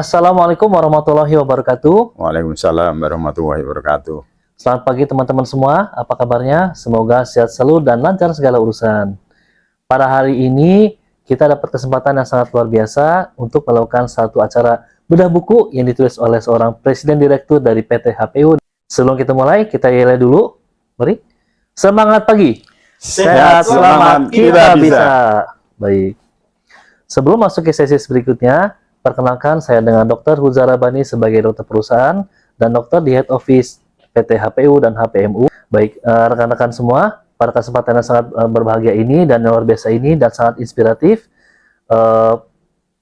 Assalamualaikum warahmatullahi wabarakatuh. Waalaikumsalam warahmatullahi wabarakatuh. Selamat pagi teman-teman semua, apa kabarnya? Semoga sehat selalu dan lancar segala urusan. Pada hari ini kita dapat kesempatan yang sangat luar biasa untuk melakukan satu acara bedah buku yang ditulis oleh seorang presiden direktur dari PT HPU. Sebelum kita mulai, kita yel dulu. Mari. Semangat pagi. Sehat, selamat, kita bisa. Baik. Sebelum masuk ke sesi berikutnya, perkenalkan saya dengan Dr. Huzara Bani sebagai dokter perusahaan dan dokter di Head Office PT HPU dan HPMU. Baik, rekan-rekan semua, pada kesempatan yang sangat berbahagia ini dan luar biasa ini dan sangat inspiratif,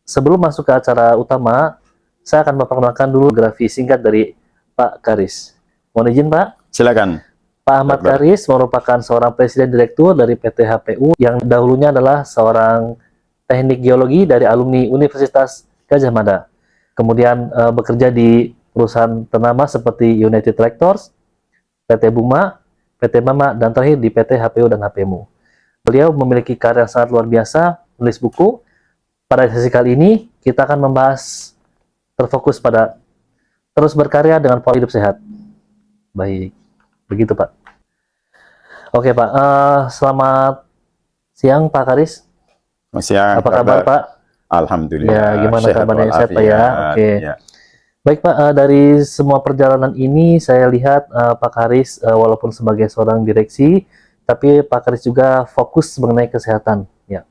sebelum masuk ke acara utama, saya akan memperkenalkan dulu biografi singkat dari Pak Karis. Mohon izin Pak. Silakan. Pak Ahmad Karis merupakan seorang presiden direktur dari PT HPU yang dahulunya adalah seorang teknik geologi dari alumni Universitas Gajah Mada. Kemudian bekerja di perusahaan ternama seperti United Tractors, PT Buma, PT Mama, dan terakhir di PT HPU dan HPMU. Beliau memiliki karya sangat luar biasa, menulis buku. Pada sesi kali ini, kita akan membahas terfokus pada terus berkarya dengan pola hidup sehat. Baik, begitu Pak. Oke Pak, selamat siang Pak Karis. Siang. Apa kabar Pak? Alhamdulillah. Ya, gimana kabarnya? Sehat Pak ya? Oke. Ya. Baik Pak, dari semua perjalanan ini saya lihat Pak Karis walaupun sebagai seorang direksi, tapi Pak Karis juga fokus mengenai kesehatan. Ya.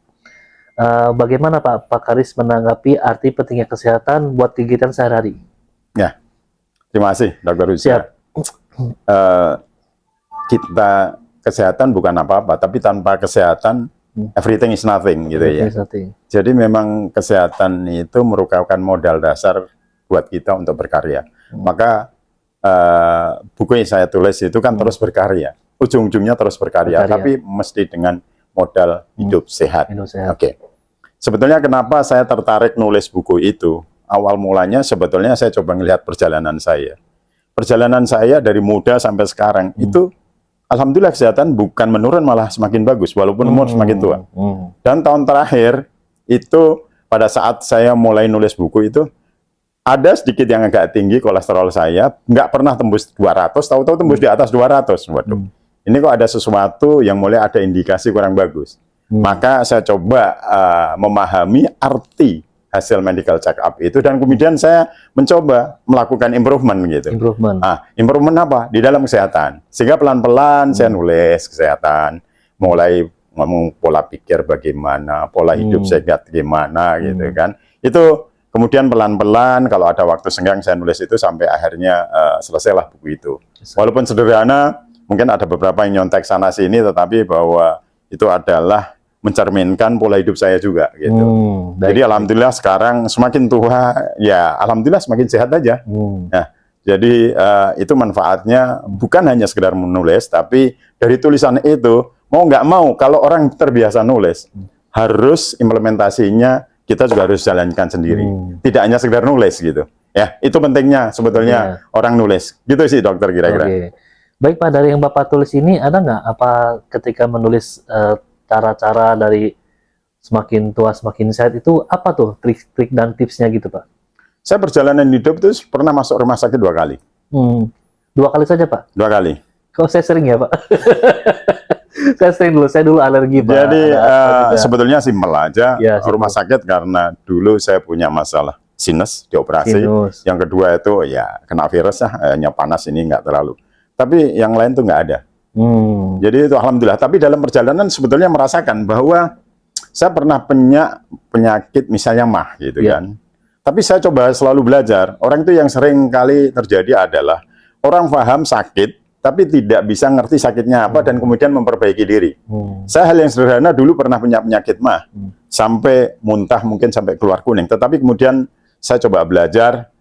Bagaimana Pak Karis menanggapi arti pentingnya kesehatan buat kegiatan sehari-hari? Ya, terima kasih Dr. Rusya. Siap. Kita kesehatan bukan apa-apa, tapi tanpa kesehatan everything is nothing gitu ya. Jadi memang kesehatan itu merupakan modal dasar buat kita untuk berkarya. Maka buku yang saya tulis itu kan terus berkarya. Ujung-ujungnya terus berkarya, tapi mesti dengan modal hidup sehat. Oke. Sebetulnya kenapa saya tertarik nulis buku itu? Awal mulanya sebetulnya saya coba melihat perjalanan saya. Perjalanan saya dari muda sampai sekarang itu alhamdulillah kesehatan bukan menurun, malah semakin bagus walaupun umur semakin tua. Dan tahun terakhir itu pada saat saya mulai nulis buku itu ada sedikit yang agak tinggi kolesterol saya, nggak pernah tembus 200, tahu-tahu tembus di atas 200. Waduh, ini kok ada sesuatu yang mulai ada indikasi kurang bagus. Maka saya coba memahami arti hasil medical check up itu, dan kemudian saya mencoba melakukan improvement gitu. Improvement apa? Di dalam kesehatan. Sehingga pelan-pelan saya nulis kesehatan, mulai ngomong pola pikir bagaimana, pola hidup sehat gimana gitu kan. Itu kemudian pelan-pelan kalau ada waktu senggang saya nulis itu sampai akhirnya selesailah buku itu. Walaupun sederhana, mungkin ada beberapa yang nyontek sana sini, tetapi bahwa itu adalah mencerminkan pola hidup saya juga gitu. Jadi alhamdulillah sekarang semakin tua ya alhamdulillah semakin sehat aja. Nah, jadi itu manfaatnya bukan hanya sekedar menulis, tapi dari tulisan itu mau nggak mau kalau orang terbiasa nulis harus implementasinya kita juga harus jalankan sendiri. Tidak hanya sekedar nulis gitu. Ya, itu pentingnya sebetulnya orang nulis. Gitu sih dokter kira-kira. Baik Pak, dari yang Bapak tulis ini ada nggak apa ketika menulis cara-cara dari semakin tua semakin sehat itu apa tuh trik-trik dan tipsnya gitu Pak? Saya perjalanan hidup itu pernah masuk rumah sakit 2 kali. 2 kali saja Pak? 2 kali. Kok saya sering ya Pak? saya dulu alergi Pak. Jadi sebetulnya simpel aja rumah sakit karena dulu saya punya masalah sinus dioperasi. Yang kedua itu ya kena virus hanya panas ini nggak terlalu. Tapi yang lain tuh nggak ada. Jadi itu alhamdulillah. Tapi dalam perjalanan sebetulnya merasakan bahwa saya pernah punya penyakit misalnya MAH gitu kan. Tapi saya coba selalu belajar. Orang itu yang sering kali terjadi adalah orang paham sakit, tapi tidak bisa ngerti sakitnya apa dan kemudian memperbaiki diri. Saya hal yang sederhana dulu pernah punya penyakit MAH, sampai muntah mungkin sampai keluar kuning. Tetapi kemudian saya coba belajar,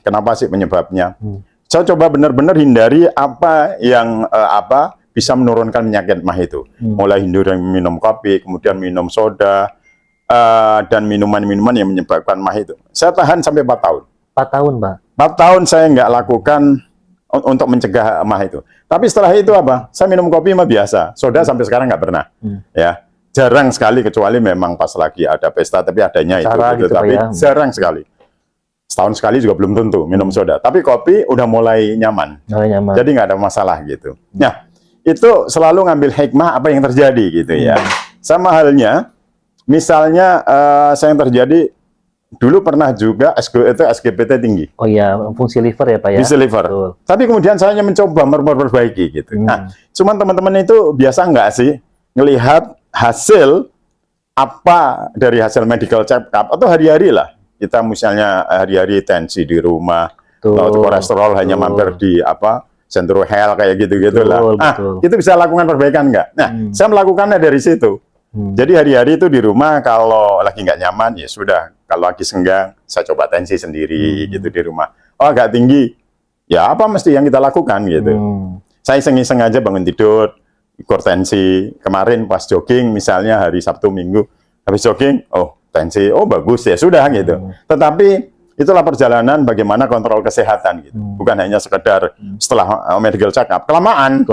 kenapa sih penyebabnya? Saya coba benar-benar hindari apa yang bisa menurunkan penyakit MAH itu. Mulai hindari minum kopi, kemudian minum soda, dan minuman-minuman yang menyebabkan MAH itu. Saya tahan sampai 4 tahun. 4 tahun, Pak? 4 tahun saya nggak lakukan untuk mencegah MAH itu. Tapi setelah itu apa? Saya minum kopi mah biasa. Soda sampai sekarang nggak pernah. Ya, jarang sekali kecuali memang pas lagi ada pesta, tapi adanya itu. Gitu. Tapi jarang sekali. setahun sekali juga belum tentu minum soda. Tapi kopi udah mulai nyaman. Nyaman. Jadi nggak ada masalah gitu. Nah, itu selalu ngambil hikmah apa yang terjadi gitu ya. Sama halnya, misalnya saya yang terjadi dulu pernah juga SGPT tinggi. Oh iya, fungsi liver ya Pak ya. Fungsi liver. Betul. Tapi kemudian saya hanya mencoba memperbaiki gitu. Nah, cuman teman-teman itu biasa nggak sih ngelihat hasil apa dari hasil medical check up atau hari-hari lah. Kita misalnya hari-hari tensi di rumah, atau kolesterol hanya mampir di Centro Health kayak gitu-gitu lah. Itu bisa lakukan perbaikan nggak? Nah, saya melakukannya dari situ. Jadi hari-hari itu di rumah kalau lagi nggak nyaman ya sudah. Kalau lagi senggang, saya coba tensi sendiri gitu di rumah. Oh agak tinggi, ya apa mesti yang kita lakukan gitu. Saya iseng-iseng aja bangun tidur, ukur tensi. Kemarin pas jogging misalnya hari Sabtu Minggu, habis jogging, oh tensi, oh bagus ya sudah gitu. Tetapi itulah perjalanan bagaimana kontrol kesehatan gitu. Bukan hanya sekedar setelah medical check up. Kelamaan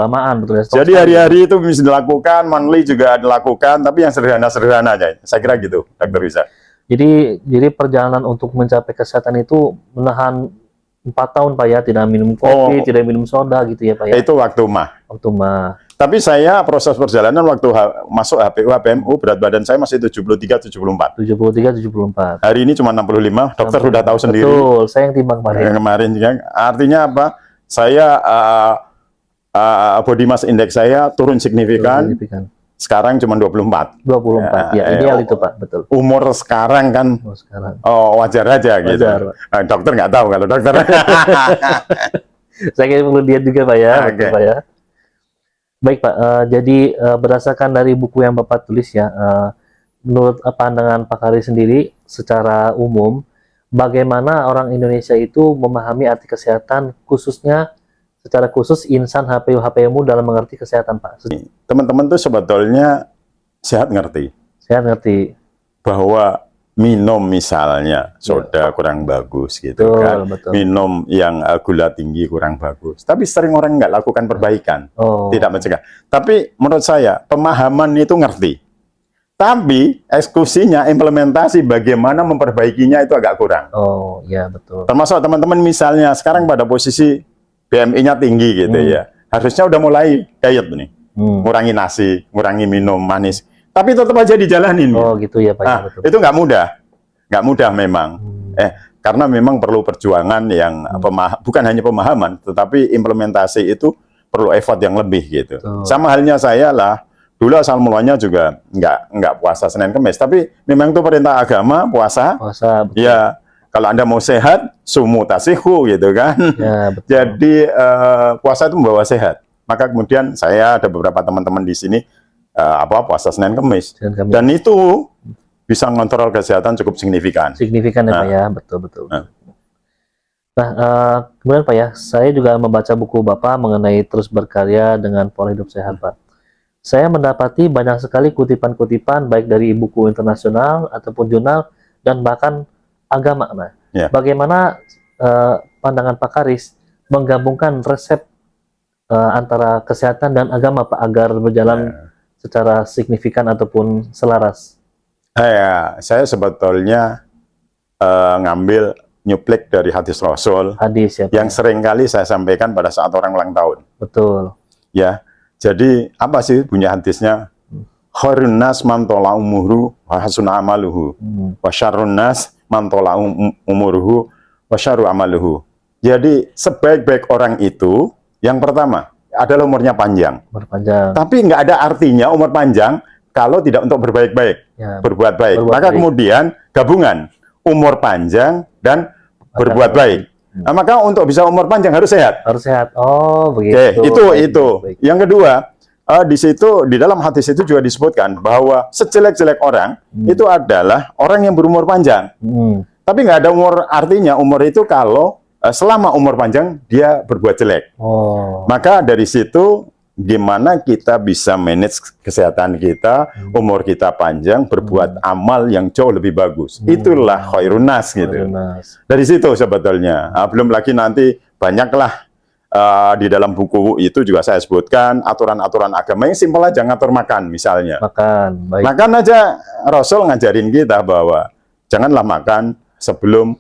betul ya. Jadi hari-hari itu bisa dilakukan, monthly juga dilakukan, tapi yang sederhana-sederhana aja. Saya kira gitu, Dr. Riza. Jadi perjalanan untuk mencapai kesehatan itu menahan 4 tahun Pak ya, tidak minum kopi, tidak minum soda gitu ya Pak ya. Itu waktu mah. Tapi saya proses perjalanan waktu masuk HPU, HPMU, berat badan saya masih 73-74. 73-74. Hari ini cuma 65, dokter sudah tahu sendiri. Betul, saya yang timbang kemarin. Artinya apa? Saya body mass index saya turun signifikan. Sekarang cuma 24. 24, ya ideal itu Pak, betul. Umur sekarang kan wajar aja gitu. Dokter nggak tahu kalau dokter. Saya kira perlu diet juga Pak ya. Betul, Pak ya. Baik Pak, jadi berdasarkan dari buku yang Bapak tulis ya, menurut pandangan Pak Kari sendiri secara umum, bagaimana orang Indonesia itu memahami arti kesehatan, khususnya secara khusus insan HPU HPMU dalam mengerti kesehatan Pak? Teman-teman tuh sebetulnya sehat ngerti bahwa minum misalnya soda kurang bagus gitu kan. Minum yang gula tinggi kurang bagus. Tapi sering orang nggak lakukan perbaikan, tidak mencegah. Tapi menurut saya pemahaman itu ngerti. Tapi eksekusinya, implementasi bagaimana memperbaikinya itu agak kurang. Oh iya betul. Termasuk teman-teman misalnya sekarang pada posisi BMI-nya tinggi gitu ya. Harusnya udah mulai diet nih. Ngurangi nasi, ngurangi minum manis. Tapi tetap aja dijalanin. Oh gitu ya Pak. Nah, itu nggak mudah memang. Karena memang perlu perjuangan yang bukan hanya pemahaman, tetapi implementasi itu perlu effort yang lebih gitu. Sama halnya saya lah, dulu asal mulanya juga nggak puasa Senin Kemis, tapi memang itu perintah agama puasa. Betul. Ya, kalau Anda mau sehat, sumu tasihu gitu kan. Ya, betul. Jadi puasa itu membawa sehat. Maka kemudian saya ada beberapa teman-teman di sini puasa Senin Kemis. Dan itu bisa mengontrol kesehatan cukup signifikan. Signifikan ya Pak ya, betul. Nah, kemudian Pak ya, saya juga membaca buku Bapak mengenai terus berkarya dengan pola hidup sehat Pak. Saya mendapati banyak sekali kutipan-kutipan baik dari buku internasional ataupun jurnal dan bahkan agama. Nah, bagaimana pandangan Pak Karis menggabungkan resep antara kesehatan dan agama Pak agar berjalan secara signifikan ataupun selaras? Saya sebetulnya ngambil nyuplek dari hadis Rasul yang sering kali saya sampaikan pada saat orang ulang tahun. Betul. Ya, jadi apa sih bunyi hadisnya? Khairun nas man tola umuruhu wa hasuna amaluhu wa syarrun nas man tola umuruhu wa syarru amaluhu. Jadi sebaik-baik orang itu yang pertama adalah umurnya panjang. Tapi nggak ada artinya umur panjang kalau tidak untuk berbaik-baik, berbuat baik. Maka kemudian gabungan umur panjang dan berbuat baik. Nah, maka untuk bisa umur panjang harus sehat. Oh, begitu. Itu. Yang kedua, di situ di dalam hadis itu juga disebutkan bahwa sejelek-jelek orang itu adalah orang yang berumur panjang. Tapi nggak ada artinya umur itu kalau selama umur panjang dia berbuat jelek. Maka dari situ gimana kita bisa manage kesehatan kita, umur kita panjang, berbuat amal yang jauh lebih bagus. Itulah khairun nas gitu. Dari situ sebetulnya. Belum lagi nanti banyaklah di dalam buku itu juga saya sebutkan aturan-aturan agama yang simpel aja, ngatur makan misalnya. Makan aja Rasul ngajarin kita bahwa janganlah makan sebelum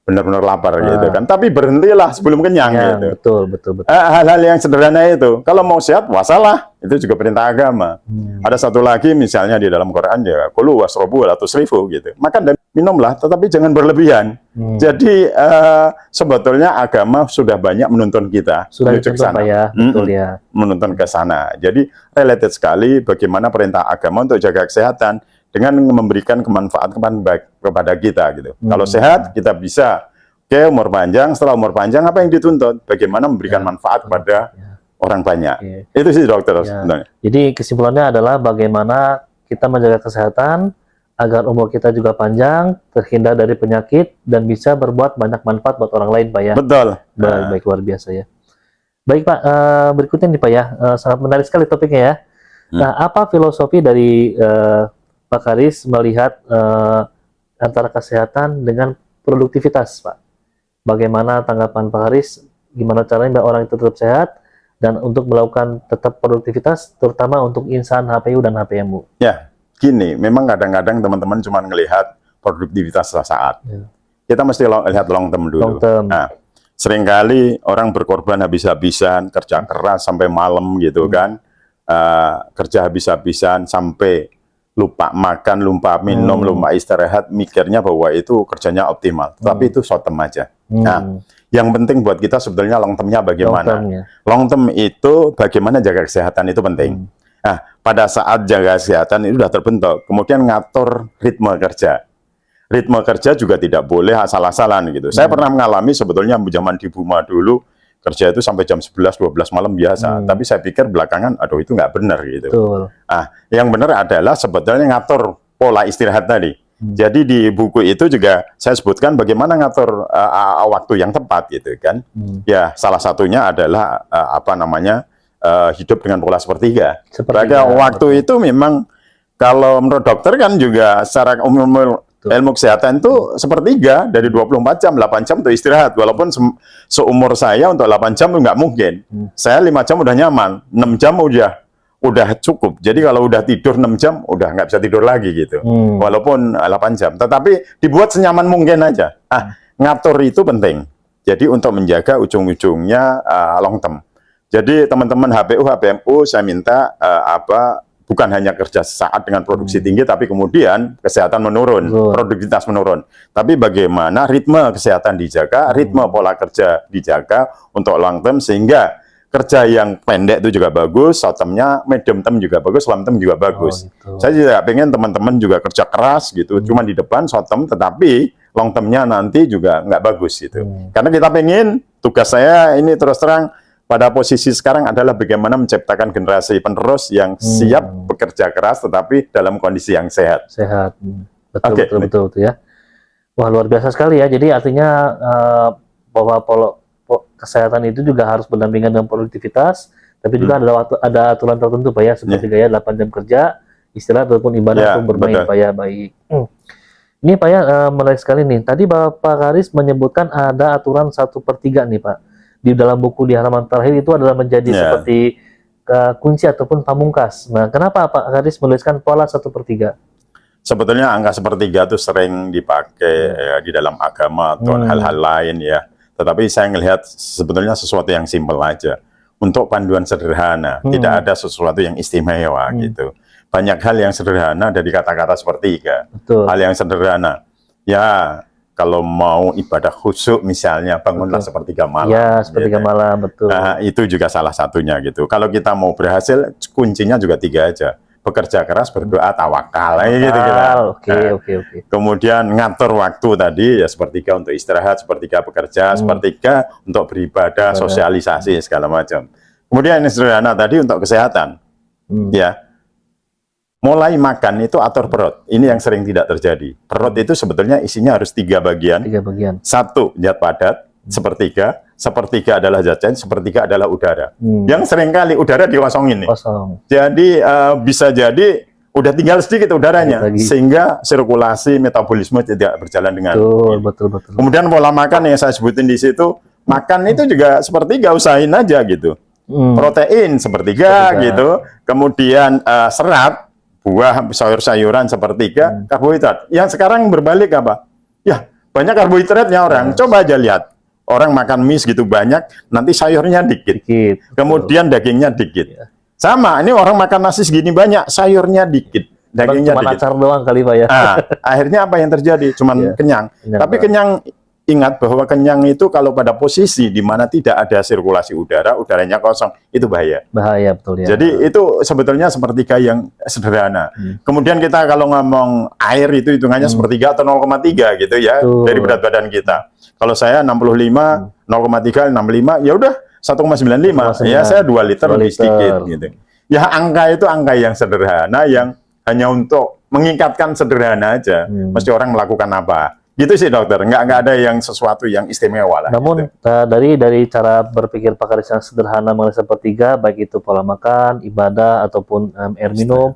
benar-benar lapar gitu kan. Tapi berhentilah sebelum kenyang gitu. Betul. Hal-hal yang sederhana itu. Kalau mau sehat, puasalah. Itu juga perintah agama. Ada satu lagi misalnya di dalam Quran ya, kulu wasrobu wala tusrifu gitu. Makan dan minumlah, tetapi jangan berlebihan. Jadi sebetulnya agama sudah banyak menuntun kita Sudah menuju ke sana. ya, betul ya. Menuntun ke sana. Jadi related sekali bagaimana perintah agama untuk jaga kesehatan dengan memberikan kemanfaatan kepada kita gitu. Kalau sehat kita bisa umur panjang, setelah umur panjang apa yang dituntut? Bagaimana memberikan manfaat kepada orang banyak. Itu sih dokter sebenarnya. Jadi kesimpulannya adalah bagaimana kita menjaga kesehatan agar umur kita juga panjang, terhindar dari penyakit dan bisa berbuat banyak manfaat buat orang lain, Pak ya. Betul. Baik, luar biasa ya. Baik Pak, berikutnya nih Pak ya, sangat menarik sekali topiknya ya. Nah, apa filosofi dari Pak Karis melihat antara kesehatan dengan produktivitas, Pak? Bagaimana tanggapan Pak Karis? Gimana caranya biar orang itu tetap sehat dan untuk melakukan tetap produktivitas, terutama untuk insan HPU dan HPMU? Ya, gini, memang kadang-kadang teman-teman cuma ngelihat produktivitas sesaat. Kita mesti lihat long term dulu. Nah, seringkali orang berkorban habis-habisan, kerja keras sampai malam gitu kan, kerja habis-habisan sampai lupa makan, lupa minum, lupa istirahat, mikirnya bahwa itu kerjanya optimal. Tapi itu short term aja. Nah, yang penting buat kita sebetulnya long term-nya bagaimana. Long term itu bagaimana jaga kesehatan itu penting. Nah, pada saat jaga kesehatan itu sudah terbentuk, kemudian ngatur ritme kerja. Ritme kerja juga tidak boleh asal-asalan gitu. Saya pernah mengalami sebetulnya zaman di Buma dulu, kerja itu sampai jam 11-12 malam biasa. Tapi saya pikir belakangan, aduh itu nggak benar gitu. Nah, yang benar adalah sebetulnya ngatur pola istirahat tadi. Jadi di buku itu juga saya sebutkan bagaimana ngatur waktu yang tepat gitu kan. Ya, salah satunya adalah hidup dengan pola sepertiga. Waktu itu memang kalau menurut dokter kan juga secara umum ilmu kesehatan itu sepertiga dari 24 jam, 8 jam untuk istirahat. Walaupun seumur saya untuk 8 jam nggak mungkin. Saya 5 jam udah nyaman, 6 jam udah cukup. Jadi kalau udah tidur 6 jam, udah nggak bisa tidur lagi gitu. Walaupun 8 jam. Tetapi dibuat senyaman mungkin aja. Ngatur itu penting. Jadi untuk menjaga ujung-ujungnya long term. Jadi teman-teman HPU, HPMU, saya minta bukan hanya kerja sesaat dengan produksi tinggi, tapi kemudian kesehatan menurun, produktivitas menurun. Tapi bagaimana ritme kesehatan dijaga, ritme pola kerja dijaga untuk long term, sehingga kerja yang pendek itu juga bagus, short term-nya, medium term juga bagus, long term juga bagus. Saya juga pengen teman-teman juga kerja keras gitu, cuma di depan short term, tetapi long term-nya nanti juga nggak bagus gitu. Karena kita pengen, tugas saya ini terus terang, pada posisi sekarang adalah bagaimana menciptakan generasi penerus yang siap bekerja keras tetapi dalam kondisi yang sehat. Betul ya. Wah, luar biasa sekali ya. Jadi artinya bahwa kesehatan itu juga harus berdampingan dengan produktivitas, tapi juga ada aturan tertentu Pak ya, seperti gaya 8 jam kerja, istirahat ataupun ibadah untuk bermain Pak ya. Baik. Ini Pak ya, menarik sekali nih. Tadi Bapak Karis menyebutkan ada aturan 1/3 nih Pak. Di dalam buku di halaman terakhir itu adalah menjadi seperti kunci ataupun pamungkas. Nah, kenapa Pak Karis menuliskan pola 1/3? Sebetulnya angka 1/3 itu sering dipakai di dalam agama atau hal-hal lain ya. Tetapi saya melihat sebetulnya sesuatu yang simpel aja. Untuk panduan sederhana, tidak ada sesuatu yang istimewa gitu. Banyak hal yang sederhana dari kata-kata 1/3. Hal yang sederhana. Ya, kalau mau ibadah khusyuk misalnya bangunlah 1/3 malam. Ya, 1/3 malam, betul. Nah, itu juga salah satunya gitu. Kalau kita mau berhasil, kuncinya juga 3 aja. Bekerja keras, berdoa, tawakal. Gitu. Oke. Kemudian ngatur waktu tadi ya 1/3 untuk istirahat, 1/3 bekerja, 1/3 untuk beribadah, sosialisasi segala macam. Kemudian yang sederhana tadi untuk kesehatan. Ya. Mulai makan itu atur perut. Ini yang sering tidak terjadi. Perut itu sebetulnya isinya harus 3 bagian. 3 bagian. 1 zat padat, 1/3 adalah zat cair, 1/3 adalah udara. Yang seringkali udara dikosongin nih. Jadi bisa jadi udah tinggal sedikit udaranya, sehingga sirkulasi metabolisme tidak berjalan dengan betul. Kemudian pola makan yang saya sebutin di situ, makan itu juga 1/3 usahain aja gitu. Protein 1/3 gitu. Kemudian serat, buah, sayur-sayuran 1/3, karbohidrat. Yang sekarang berbalik apa? Ya, banyak karbohidratnya orang. Coba aja lihat, orang makan mie segitu banyak, nanti sayurnya dikit. Kemudian dagingnya dikit. Sama, ini orang makan nasi segini banyak, sayurnya dikit. Dagingnya cuma dikit. acar doang kali Pak ya. Akhirnya apa yang terjadi? Cuman kenyang. Tapi kenyang, ingat bahwa kenyang itu kalau pada posisi di mana tidak ada sirkulasi udara, udaranya kosong, itu bahaya. Bahaya, betul ya. Jadi itu sebetulnya sepertiga yang sederhana. Kemudian kita kalau ngomong air itu hitungannya sepertiga atau 0,3 gitu ya, dari berat badan kita. Kalau saya 65, 0,3, 65, ya udah 1,95. Ya saya 2 liter lebih sedikit gitu. Ya angka itu angka yang sederhana yang hanya untuk mengikatkan sederhana aja. Mesti orang melakukan apa. Gitu sih dokter, nggak ada yang sesuatu yang istimewa lah. Namun gitu. dari cara berpikir Pak Karis yang sederhana mengenai sepertiga, baik itu pola makan, ibadah ataupun air minum,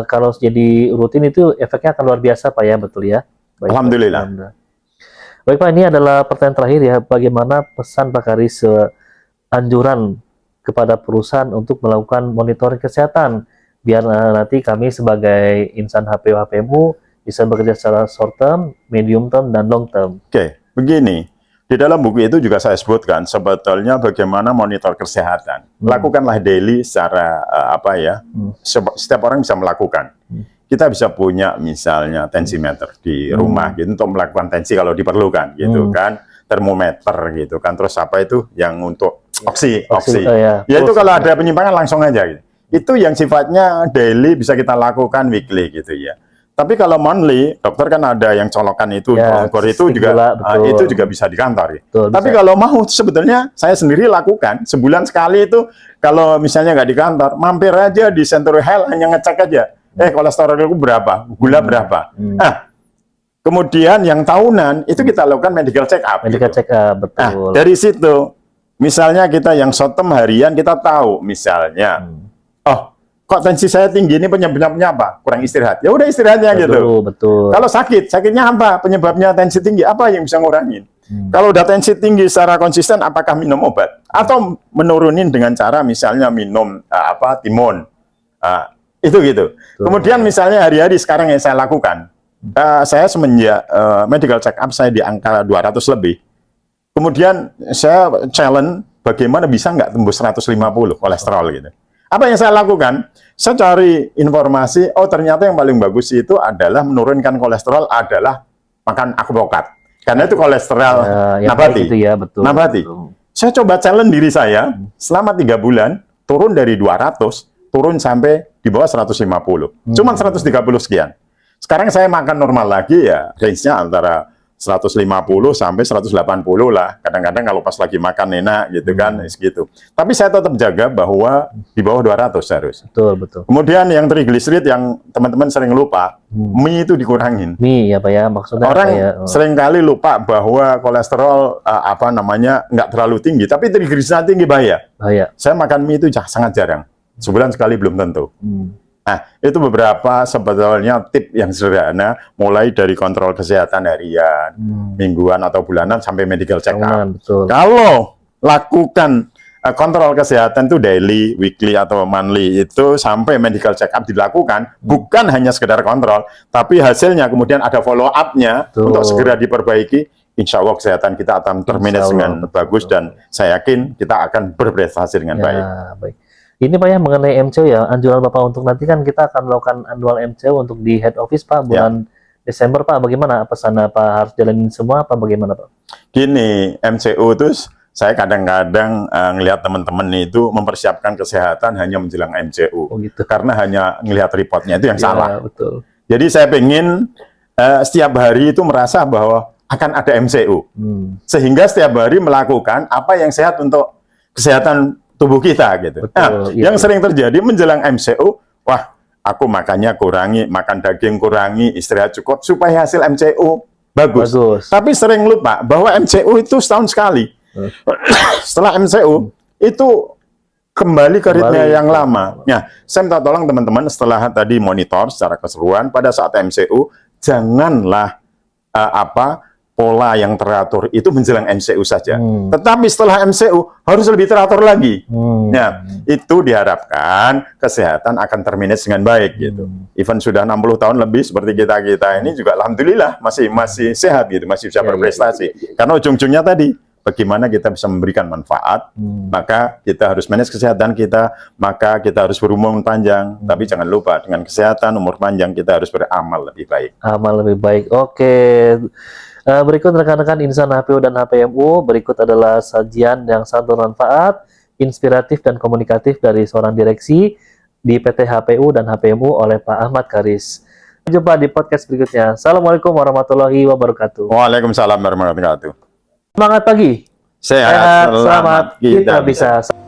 kalau jadi rutin itu efeknya akan luar biasa Pak ya, betul ya? Baik, Alhamdulillah. Baik Pak, ini adalah pertanyaan terakhir ya, bagaimana pesan Pak Karis anjuran kepada perusahaan untuk melakukan monitoring kesehatan biar nanti kami sebagai insan HPU bisa bekerja secara short term, medium term, dan long term. Oke, begini. Di dalam buku itu juga saya sebutkan sebetulnya bagaimana monitor kesehatan. Lakukanlah daily secara setiap orang bisa melakukan. Kita bisa punya misalnya tensimeter di rumah gitu untuk melakukan tensi kalau diperlukan gitu kan, termometer gitu kan. Terus apa itu yang untuk oksi. Ya itu kalau ada penyimpangan langsung aja gitu. Itu yang sifatnya daily bisa kita lakukan weekly gitu ya. Tapi kalau monthly, dokter kan ada yang colokan itu, ukur itu juga itu juga bisa di kantor. Betul, tapi kalau mau sebetulnya saya sendiri lakukan sebulan sekali itu kalau misalnya nggak di kantor, mampir aja di Century Health hanya ngecek aja, kolesterolku berapa, gula berapa. Nah, kemudian yang tahunan itu kita lakukan medical check up. Medical check up, betul. Nah, dari situ, misalnya kita yang short term harian kita tahu misalnya, kok tensi saya tinggi ini penyebabnya apa? Kurang istirahat. Ya udah istirahatnya gitu. Betul. Kalau sakitnya apa? Penyebabnya tensi tinggi, apa yang bisa ngurangin? Kalau udah tensi tinggi secara konsisten, apakah minum obat? Atau menurunin dengan cara misalnya minum timun. Itu gitu. Kemudian misalnya hari-hari sekarang yang saya lakukan, saya semenjak medical check up saya di angka 200 lebih. Kemudian saya challenge bagaimana bisa nggak tembus 150 kolesterol gitu. Apa yang saya lakukan? Saya cari informasi, ternyata yang paling bagus itu adalah menurunkan kolesterol adalah makan avokat. Karena itu kolesterol nabati. Itu ya, betul. Nabati. Saya coba challenge diri saya, selama 3 bulan, turun dari 200, turun sampai di bawah 150. Cuma 130 sekian. Sekarang saya makan normal lagi ya, range-nya antara 150 sampai 180 lah. Kadang-kadang kalau pas lagi makan enak gitu kan, segitu. Tapi saya tetap jaga bahwa di bawah 200 harus. Betul. Kemudian yang trigliserid yang teman-teman sering lupa, mie itu dikurangin. Mie ya Pak ya, maksudnya orang sering kali lupa bahwa kolesterol nggak terlalu tinggi, tapi trigliserid tinggi bahaya. Saya makan mie itu sangat jarang. Sebulan sekali belum tentu. Nah, itu beberapa sebetulnya tip yang sederhana, mulai dari kontrol kesehatan harian, mingguan atau bulanan, sampai medical check up. Kalau lakukan kontrol kesehatan itu daily, weekly, atau monthly, itu sampai medical check up dilakukan, bukan hanya sekedar kontrol, tapi hasilnya kemudian ada follow up-nya untuk segera diperbaiki, insya Allah kesehatan kita akan termanage dengan bagus, dan saya yakin kita akan berprestasi dengan baik. Ini Pak ya, mengenai MCO ya, anjuran Bapak untuk nanti kan kita akan melakukan annual MCO untuk di head office Pak, bulan Desember Pak, bagaimana? Pesan Pak harus jalanin semua apa bagaimana Pak? Gini, MCO itu saya kadang-kadang ngelihat teman-teman itu mempersiapkan kesehatan hanya menjelang MCO. Gitu. Karena hanya ngelihat reportnya itu yang salah. Betul. Jadi saya pengen setiap hari itu merasa bahwa akan ada MCO. Sehingga setiap hari melakukan apa yang sehat untuk kesehatan tubuh kita gitu. Yang sering terjadi menjelang MCO, aku makannya kurangi, makan daging kurangi, istirahat cukup supaya hasil MCO bagus. Tapi sering lupa bahwa MCO itu setahun sekali. Setelah MCO itu kembali ke ritme yang lama. Saya minta tolong teman-teman setelah tadi monitor secara keseluruhan pada saat MCO, janganlah pola yang teratur itu menjelang MCU saja. Tetapi setelah MCU harus lebih teratur lagi. Nah, itu diharapkan kesehatan akan termanage dengan baik gitu. Even sudah 60 tahun lebih seperti kita ini juga alhamdulillah masih sehat gitu, masih bisa berprestasi. Karena ujung-ujungnya tadi bagaimana kita bisa memberikan manfaat, maka kita harus manage kesehatan kita, maka kita harus berumur panjang. Tapi jangan lupa, dengan kesehatan, umur panjang, kita harus beramal lebih baik. Amal lebih baik. Oke. Berikut rekan-rekan insan HPU dan HPMU, berikut adalah sajian yang sangat bermanfaat, inspiratif dan komunikatif dari seorang direksi di PT HPU dan HPMU oleh Pak Ahmad Karis. Sampai jumpa di podcast berikutnya. Assalamualaikum warahmatullahi wabarakatuh. Waalaikumsalam warahmatullahi wabarakatuh. Semangat pagi. Sehat, Selamat. Kita bisa.